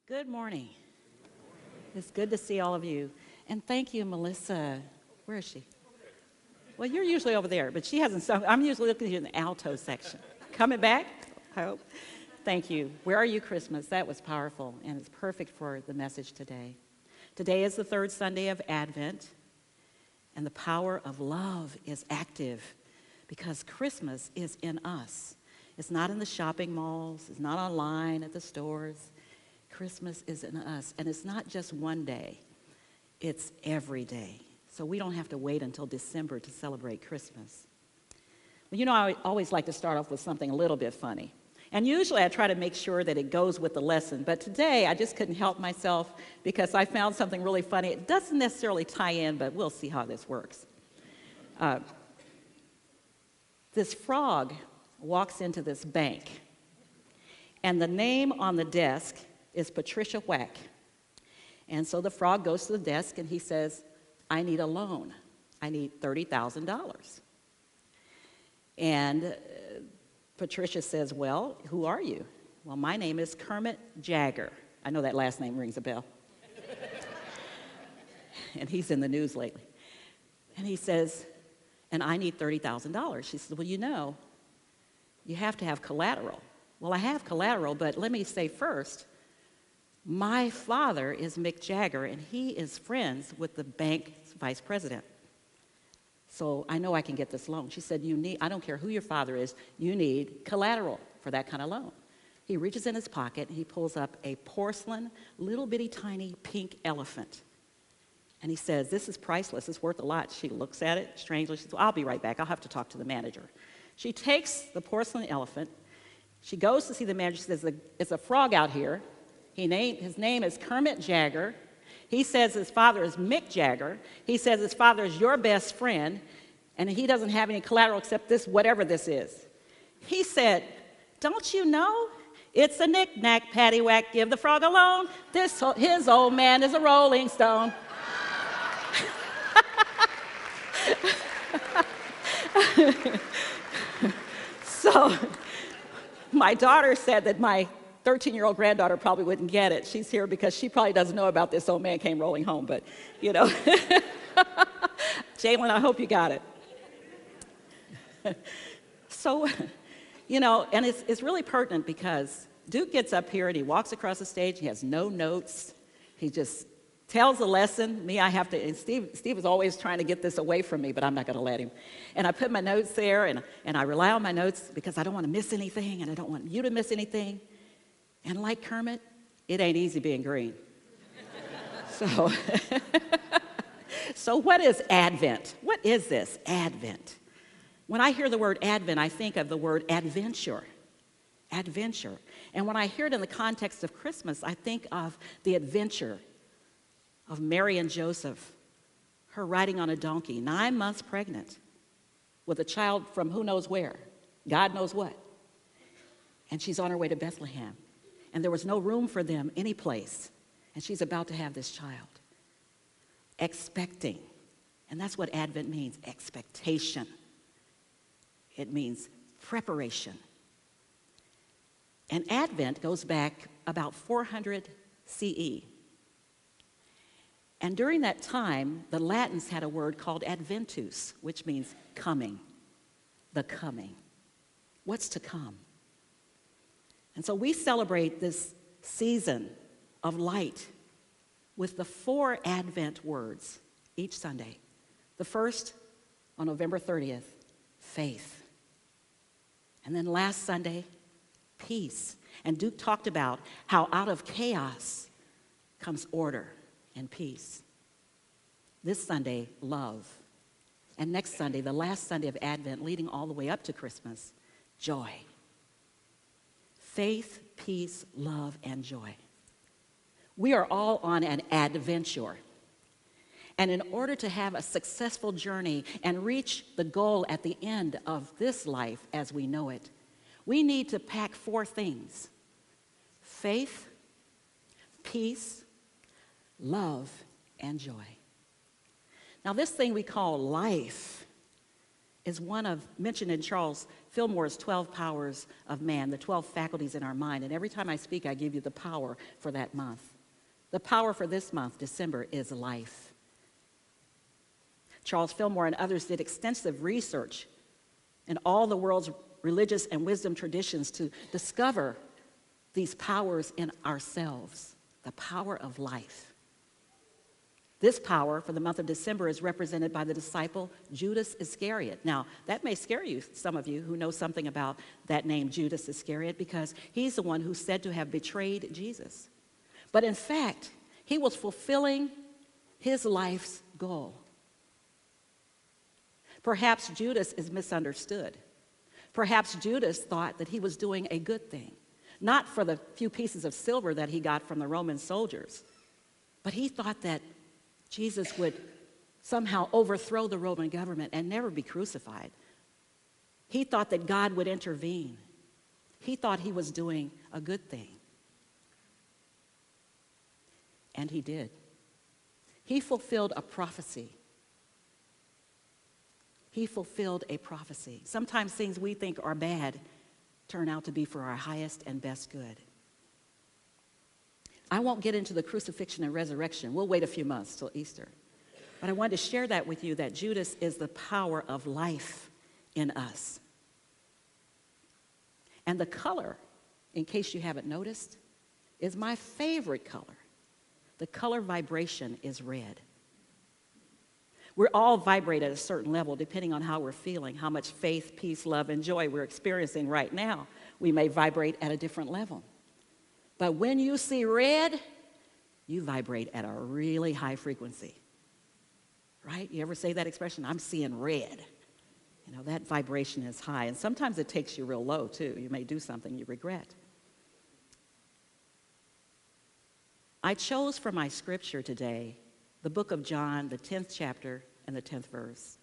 Good morning. It's good to see all of you. And thank you, Melissa. Where is she? Well, you're usually over there, but she hasn't sung. I'm usually looking at you in the alto section. Coming back, I hope. Thank you. Where Are You, Christmas? That was powerful, and it's perfect for the message today. Today is the third Sunday of Advent, and the power of love is active because Christmas is in us. It's not in the shopping malls. It's not online at the stores. Christmas is in us, and it's not just one day. It's every day. So we don't have to wait until December to celebrate Christmas. Well, you know, I always like to start off with something a little bit funny. And usually I try to make sure that it goes with the lesson. But today I just couldn't help myself because I found something really funny. It doesn't necessarily tie in, but we'll see how this works. This frog walks into this bank, and the name on the desk is Patricia Whack. And so the frog goes to the desk and he says, I need a loan. I need $30,000. And Patricia says, well, who are you? Well, my name is Kermit Jagger. I know that last name rings a bell. And he's in the news lately. And he says, and I need $30,000. She says, well, you know, you have to have collateral. Well, I have collateral, but let me say first, my father is Mick Jagger, and he is friends with the bank's vice president. So I know I can get this loan. She said, I don't care who your father is, you need collateral for that kind of loan. He reaches in his pocket, and he pulls up a porcelain, little bitty tiny pink elephant. And he says, this is priceless, it's worth a lot. She looks at it strangely. She says, well, I'll be right back, I'll have to talk to the manager. She takes the porcelain elephant. She goes to see the manager. She says, it's a frog out here. His name is Kermit Jagger. He says his father is Mick Jagger. He says his father is your best friend, and he doesn't have any collateral except this, whatever this is. He said, don't you know? It's a knick-knack, paddywhack, give the frog a loan. His old man is a rolling stone. So my daughter said that my 13-year-old granddaughter probably wouldn't get it. She's here because she probably doesn't know about this old man came rolling home, but, you know. Jalen, I hope you got it. So, you know, and it's really pertinent because Duke gets up here and he walks across the stage. He has no notes. He just tells a lesson. Me, I have to, and Steve is always trying to get this away from me, but I'm not going to let him. And I put my notes there, and I rely on my notes because I don't want to miss anything, and I don't want you to miss anything. And like Kermit, it ain't easy being green. So what is Advent? What is this, Advent? When I hear the word Advent, I think of the word adventure. Adventure. And when I hear it in the context of Christmas, I think of the adventure of Mary and Joseph, her riding on a donkey, 9 months pregnant, with a child from who knows where, God knows what. And she's on her way to Bethlehem. And there was no room for them anyplace. And she's about to have this child. Expecting. And that's what Advent means, expectation. It means preparation. And Advent goes back about 400 CE. And during that time, the Latins had a word called adventus, which means coming, the coming. What's to come? And so we celebrate this season of light with the 4 Advent words each Sunday. The first, on November 30th, faith. And then last Sunday, peace. And Duke talked about how out of chaos comes order and peace. This Sunday, love. And next Sunday, the last Sunday of Advent, leading all the way up to Christmas, joy. Faith, peace, love, and joy. We are all on an adventure. And in order to have a successful journey and reach the goal at the end of this life as we know it, we need to pack 4 things: faith, peace, love, and joy. Now, this thing we call life is one of, mentioned in Charles Fillmore's 12 powers of man, the 12 faculties in our mind. And every time I speak, I give you the power for that month. The power for this month, December, is life. Charles Fillmore and others did extensive research in all the world's religious and wisdom traditions to discover these powers in ourselves, the power of life. This power for the month of December is represented by the disciple Judas Iscariot. Now, that may scare you, some of you who know something about that name, Judas Iscariot, because he's the one who's said to have betrayed Jesus. But in fact, he was fulfilling his life's goal. Perhaps Judas is misunderstood. Perhaps Judas thought that he was doing a good thing, not for the few pieces of silver that he got from the Roman soldiers, but he thought that Jesus would somehow overthrow the Roman government and never be crucified. He thought that God would intervene. He thought he was doing a good thing. And he did. He fulfilled a prophecy. He fulfilled a prophecy. Sometimes things we think are bad turn out to be for our highest and best good. I won't get into the crucifixion and resurrection. We'll wait a few months till Easter. But I wanted to share that with you, that Judas is the power of life in us. And the color, in case you haven't noticed, is my favorite color. The color vibration is red. We're all vibrate at a certain level depending on how we're feeling, how much faith, peace, love, and joy we're experiencing right now. We may vibrate at a different level. But when you see red, you vibrate at a really high frequency. Right? You ever say that expression? I'm seeing red. You know, that vibration is high. And sometimes it takes you real low, too. You may do something you regret. I chose for my scripture today the book of John, the 10th chapter and the 10th verse.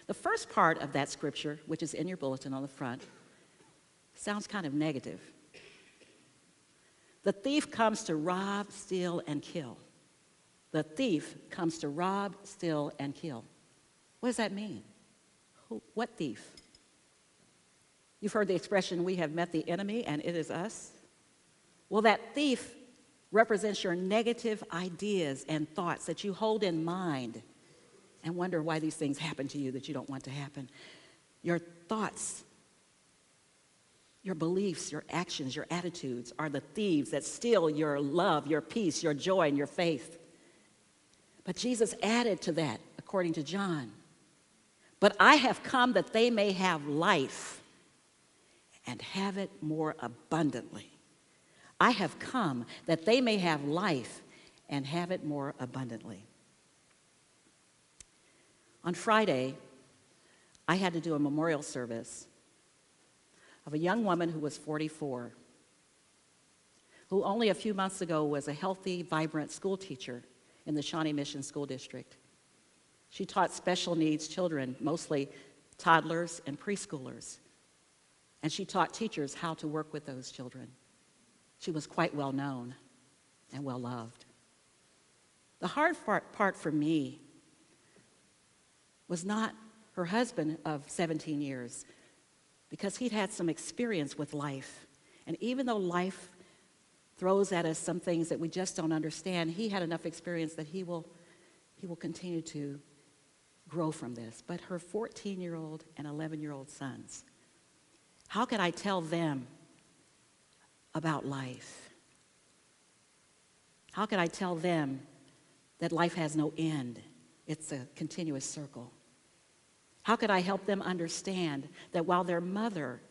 The first part of that scripture, which is in your bulletin on the front, sounds kind of negative. The thief comes to rob, steal, and kill. The thief comes to rob, steal, and kill. What does that mean? What thief? You've heard the expression, we have met the enemy and it is us. Well, that thief represents your negative ideas and thoughts that you hold in mind and wonder why these things happen to you that you don't want to happen. Your thoughts, your beliefs, your actions, your attitudes are the thieves that steal your love, your peace, your joy, and your faith. But Jesus added to that, according to John, but I have come that they may have life and have it more abundantly. I have come that they may have life and have it more abundantly. On Friday, I had to do a memorial service of a young woman who was 44, who only a few months ago was a healthy, vibrant school teacher in the Shawnee Mission School District. She taught special needs children, mostly toddlers and preschoolers, and she taught teachers how to work with those children. She was quite well known and well loved. The hard part for me was not her husband of 17 years, because he'd had some experience with life. And even though life throws at us some things that we just don't understand, he had enough experience that he will continue to grow from this. But her 14-year-old and 11-year-old sons, how could I tell them about life? How could I tell them that life has no end? It's a continuous circle. How could I help them understand that while their mother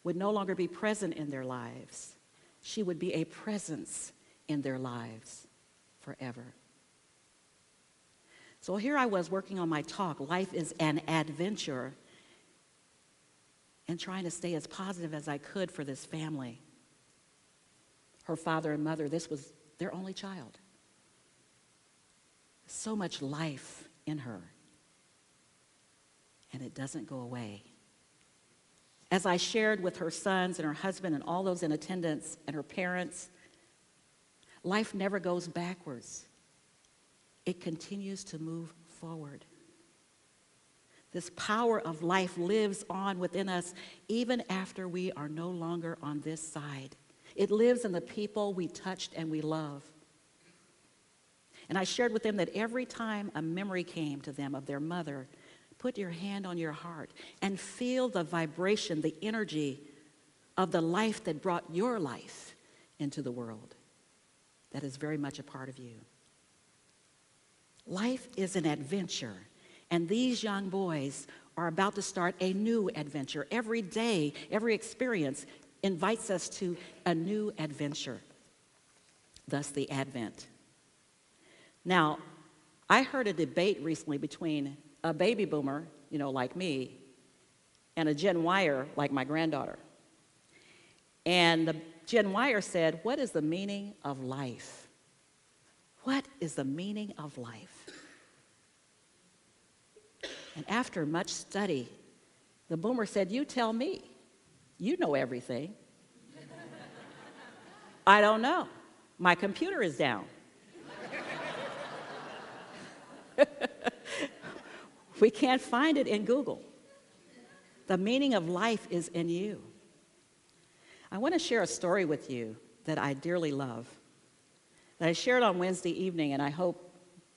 would no longer be present in their lives, she would be a presence in their lives forever? So here I was working on my talk, Life is an Adventure, and trying to stay as positive as I could for this family. Her father and mother, this was their only child. So much life in her, and it doesn't go away. As I shared with her sons and her husband and all those in attendance and her parents, life never goes backwards. It continues to move forward. This power of life lives on within us even after we are no longer on this side. It lives in the people we touched and we love. And I shared with them that every time a memory came to them of their mother, put your hand on your heart and feel the vibration, the energy of the life that brought your life into the world. That is very much a part of you. Life is an adventure, and these young boys are about to start a new adventure. Every day, every experience invites us to a new adventure, thus the Advent. Now, I heard a debate recently between a baby boomer, like me, and a Gen Yer, like my granddaughter. And the Gen Yer said, "What is the meaning of life? What is the meaning of life?" And after much study, the boomer said, "You tell me. You know everything." "I don't know. My computer is down." We can't find it in Google. The meaning of life is in you. I want to share a story with you that I dearly love, that I shared on Wednesday evening, and I hope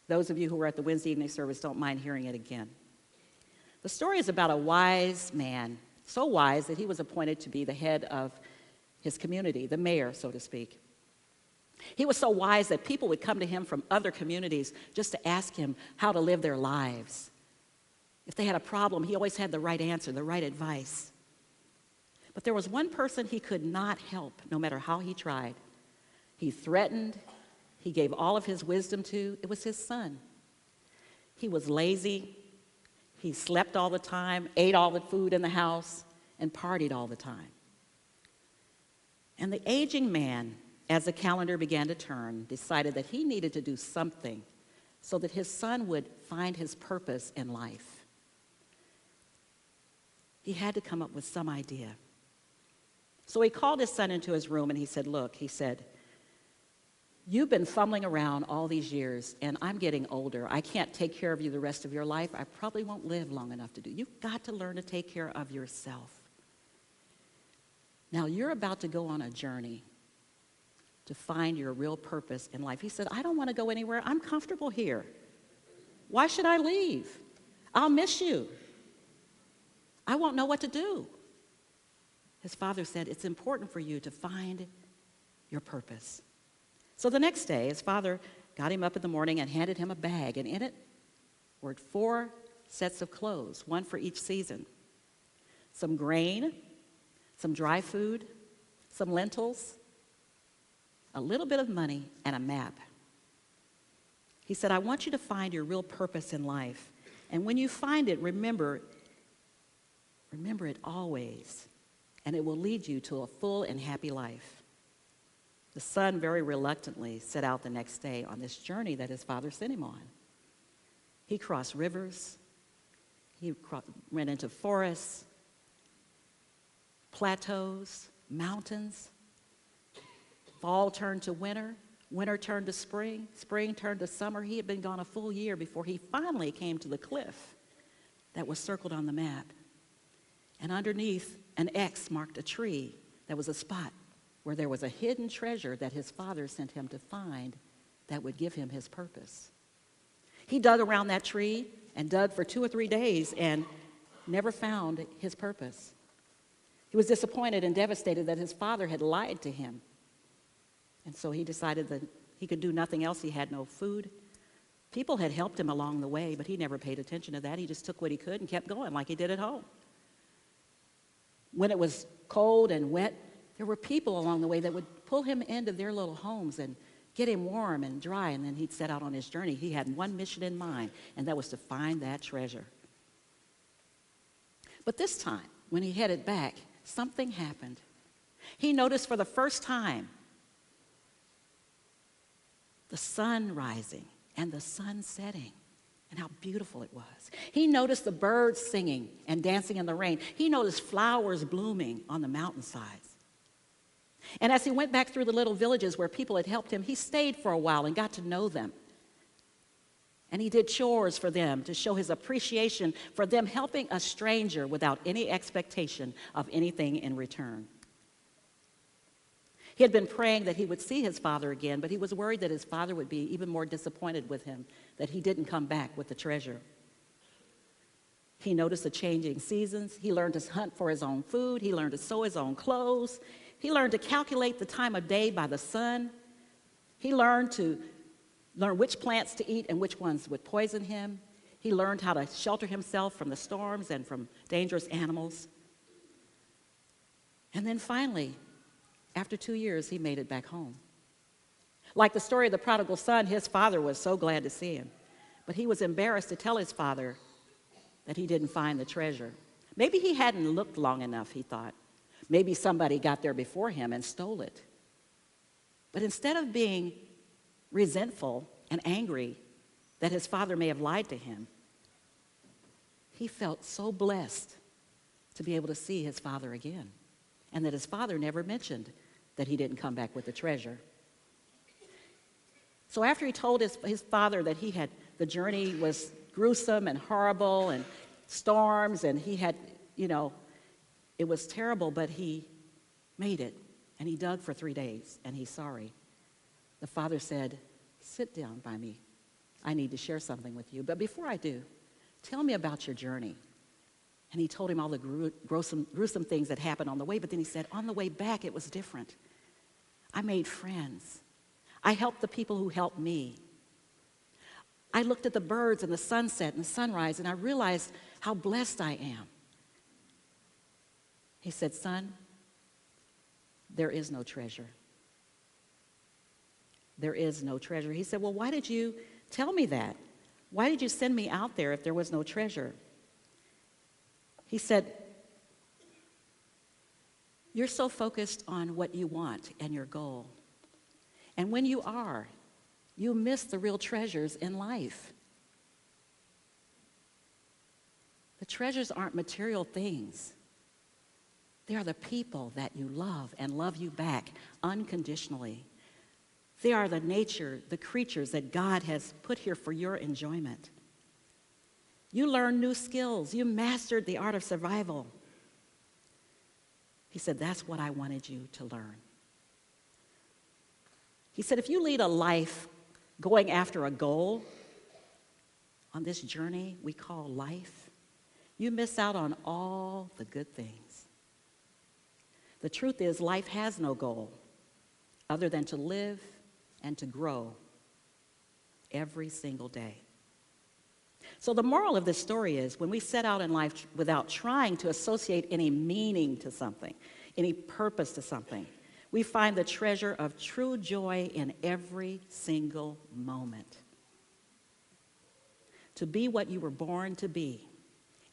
those of you who were at the Wednesday evening service don't mind hearing it again. The story is about a wise man, so wise that he was appointed to be the head of his community, the mayor, so to speak. He was so wise that people would come to him from other communities just to ask him how to live their lives. If they had a problem, he always had the right answer, the right advice. But there was one person he could not help, no matter how he tried. He threatened, he gave all of his wisdom to. It was his son. He was lazy, he slept all the time, ate all the food in the house, and partied all the time. And the aging man, as the calendar began to turn, decided that he needed to do something so that his son would find his purpose in life. He had to come up with some idea. So he called his son into his room and he said, "Look," he said, "you've been fumbling around all these years and I'm getting older. I can't take care of you the rest of your life. I probably won't live long enough to do. You've got to learn to take care of yourself. Now you're about to go on a journey to find your real purpose in life." He said, "I don't want to go anywhere. I'm comfortable here. Why should I leave? I'll miss you. I won't know what to do." His father said, "It's important for you to find your purpose." So the next day, his father got him up in the morning and handed him a bag, and in it were 4 sets of clothes, one for each season. Some grain, some dry food, some lentils, a little bit of money, and a map. He said, "I want you to find your real purpose in life. And when you find it, remember it always, and it will lead you to a full and happy life." The son very reluctantly set out the next day on this journey that his father sent him on. He crossed rivers, he went into forests, plateaus, mountains. Fall turned to winter, winter turned to spring, spring turned to summer. He had been gone a full year before he finally came to the cliff that was circled on the map. And underneath, an X marked a tree that was a spot where there was a hidden treasure that his father sent him to find that would give him his purpose. He dug around that tree and dug for 2 or 3 days and never found his purpose. He was disappointed and devastated that his father had lied to him. And so he decided that he could do nothing else. He had no food. People had helped him along the way, but he never paid attention to that. He just took what he could and kept going like he did at home. When it was cold and wet, there were people along the way that would pull him into their little homes and get him warm and dry, and then he'd set out on his journey. He had one mission in mind, and that was to find that treasure. But this time, when he headed back, something happened. He noticed for the first time the sun rising and the sun setting, and how beautiful it was. He noticed the birds singing and dancing in the rain. He noticed flowers blooming on the mountainsides. And as he went back through the little villages where people had helped him, he stayed for a while and got to know them. And he did chores for them to show his appreciation for them helping a stranger without any expectation of anything in return. He had been praying that he would see his father again, but he was worried that his father would be even more disappointed with him, that he didn't come back with the treasure. He noticed the changing seasons. He learned to hunt for his own food. He learned to sew his own clothes. He learned to calculate the time of day by the sun. He learned which plants to eat and which ones would poison him. He learned how to shelter himself from the storms and from dangerous animals. And then finally, after 2 years, he made it back home. Like the story of the prodigal son, his father was so glad to see him, but he was embarrassed to tell his father that he didn't find the treasure. Maybe he hadn't looked long enough, he thought. Maybe somebody got there before him and stole it. But instead of being resentful and angry that his father may have lied to him, he felt so blessed to be able to see his father again, and that his father never mentioned that he didn't come back with the treasure. So after he told his father that the journey was gruesome and horrible and storms, and he had, it was terrible, but he made it, and he dug for 3 days, and he's sorry. The father said, "Sit down by me. I need to share something with you. But before I do, tell me about your journey." And he told him all the gruesome things that happened on the way, but then he said, on the way back, it was different. I made friends. I helped the people who helped me. I looked at the birds and the sunset and the sunrise, and I realized how blessed I am. He said, "Son, there is no treasure. There is no treasure." He said, "Well, why did you tell me that? Why did you send me out there if there was no treasure?" He said, "You're so focused on what you want and your goal. And when you are, you miss the real treasures in life. The treasures aren't material things. They are the people that you love and love you back unconditionally. They are the creatures that God has put here for your enjoyment. You learned new skills. You mastered the art of survival." He said, "That's what I wanted you to learn." He said, "If you lead a life going after a goal on this journey we call life, you miss out on all the good things. The truth is, life has no goal other than to live and to grow every single day." So the moral of this story is, when we set out in life without trying to associate any meaning to something, any purpose to something, we find the treasure of true joy in every single moment. To be what you were born to be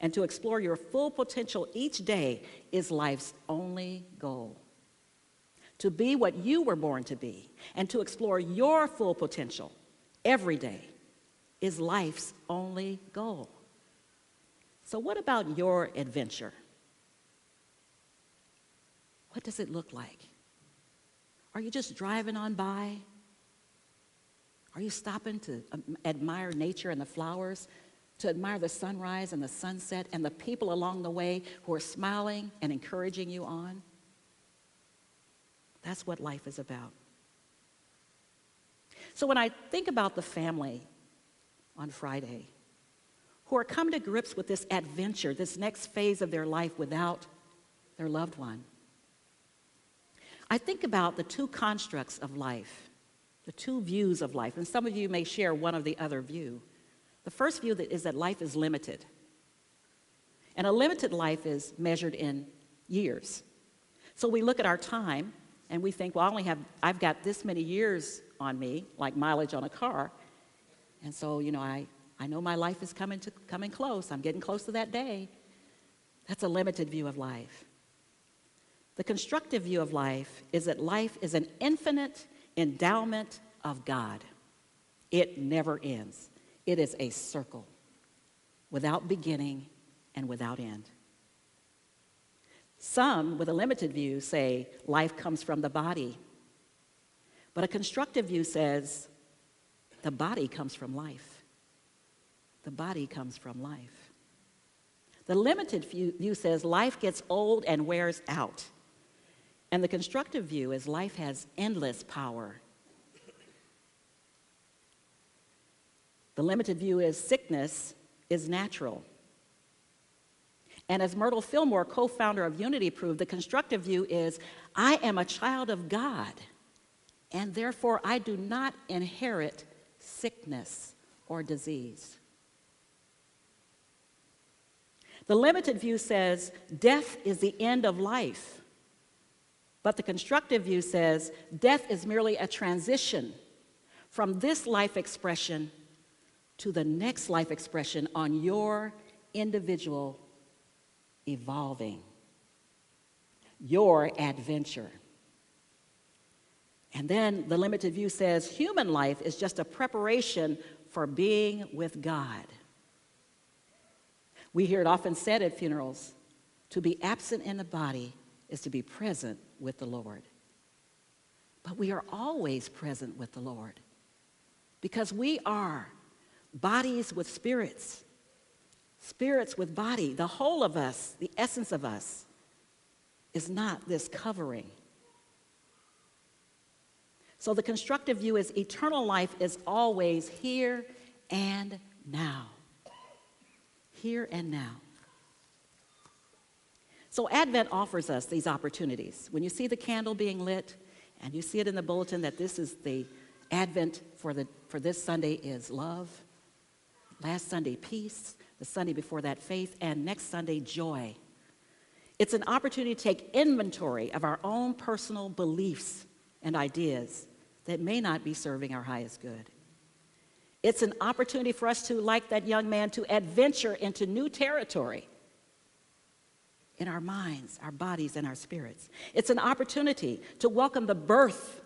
and to explore your full potential each day is life's only goal. To be what you were born to be and to explore your full potential every day is life's only goal. So what about your adventure? What does it look like? Are you just driving on by? Are you stopping to admire nature and the flowers, to admire the sunrise and the sunset and the people along the way who are smiling and encouraging you on? That's what life is about. So when I think about the family on Friday who are coming to grips with this adventure, this next phase of their life without their loved one, I think about the two constructs of life, the two views of life, and some of you may share one or the other view. The first view is that life is limited, and a limited life is measured in years. So we look at our time and we think, well, I've got this many years on me, like mileage on a car, and so, I know my life is coming close. I'm getting close to that day. That's a limited view of life. The constructive view of life is that life is an infinite endowment of God. It never ends. It is a circle without beginning and without end. Some, with a limited view, say life comes from the body. But a constructive view says the body comes from life. The body comes from life. The limited view says life gets old and wears out. And the constructive view is life has endless power. The limited view is sickness is natural. And as Myrtle Fillmore, co-founder of Unity, proved, the constructive view is I am a child of God, and therefore I do not inherit sickness or disease. The limited view says death is the end of life. But the constructive view says death is merely a transition from this life expression to the next life expression on your individual evolving, your adventure. And then the limited view says human life is just a preparation for being with God. We hear it often said at funerals, to be absent in the body is to be present with the Lord. But we are always present with the Lord because we are bodies with spirits, spirits with body. The whole of us, the essence of us, is not this covering. So the constructive view is eternal life is always here and now. Here and now. So Advent offers us these opportunities. When you see the candle being lit, and you see it in the bulletin that this is the Advent for this Sunday is love, last Sunday peace, the Sunday before that faith, and next Sunday joy. It's an opportunity to take inventory of our own personal beliefs and ideas that may not be serving our highest good. It's an opportunity for us to, like that young man, to adventure into new territory in our minds, our bodies, and our spirits. It's an opportunity to welcome the birth,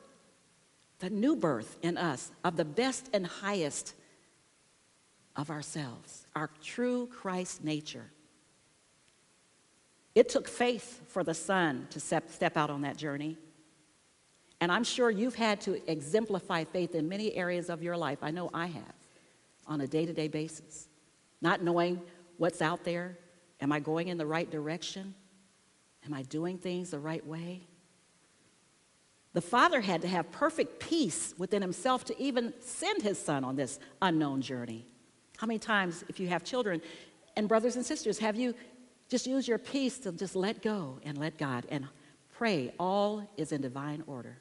the new birth in us of the best and highest of ourselves, our true Christ nature. It took faith for the son to step out on that journey. And I'm sure you've had to exemplify faith in many areas of your life. I know I have, on a day-to-day basis. Not knowing what's out there. Am I going in the right direction? Am I doing things the right way? The father had to have perfect peace within himself to even send his son on this unknown journey. How many times, if you have children, and brothers and sisters, have you just used your peace to just let go and let God and pray all is in divine order?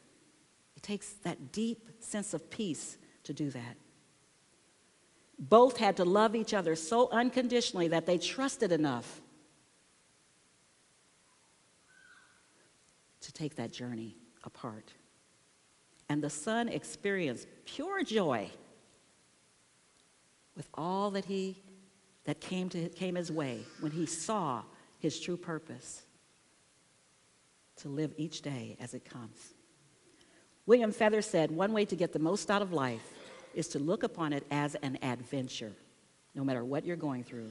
It takes that deep sense of peace to do that. Both had to love each other so unconditionally that they trusted enough to take that journey apart. And the son experienced pure joy with all that came his way when he saw his true purpose to live each day as it comes. William Feather said, one way to get the most out of life is to look upon it as an adventure. No matter what you're going through,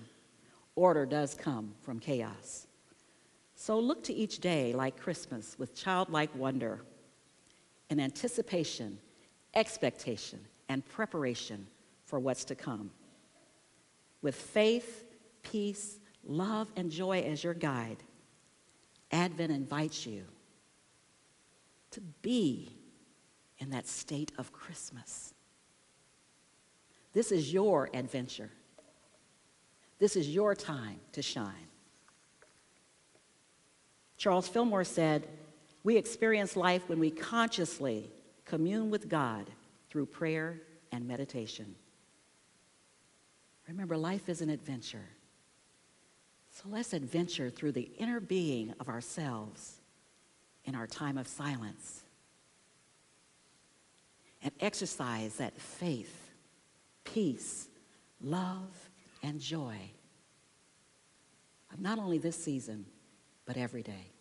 order does come from chaos. So look to each day like Christmas with childlike wonder and anticipation, expectation, and preparation for what's to come. With faith, peace, love, and joy as your guide, Advent invites you to be in that state of Christmas. This is your adventure. This is your time to shine. Charles Fillmore said, we experience life when we consciously commune with God through prayer and meditation. Remember, life is an adventure. So let's adventure through the inner being of ourselves in our time of silence and exercise that faith, peace, love, and joy of not only this season, but every day.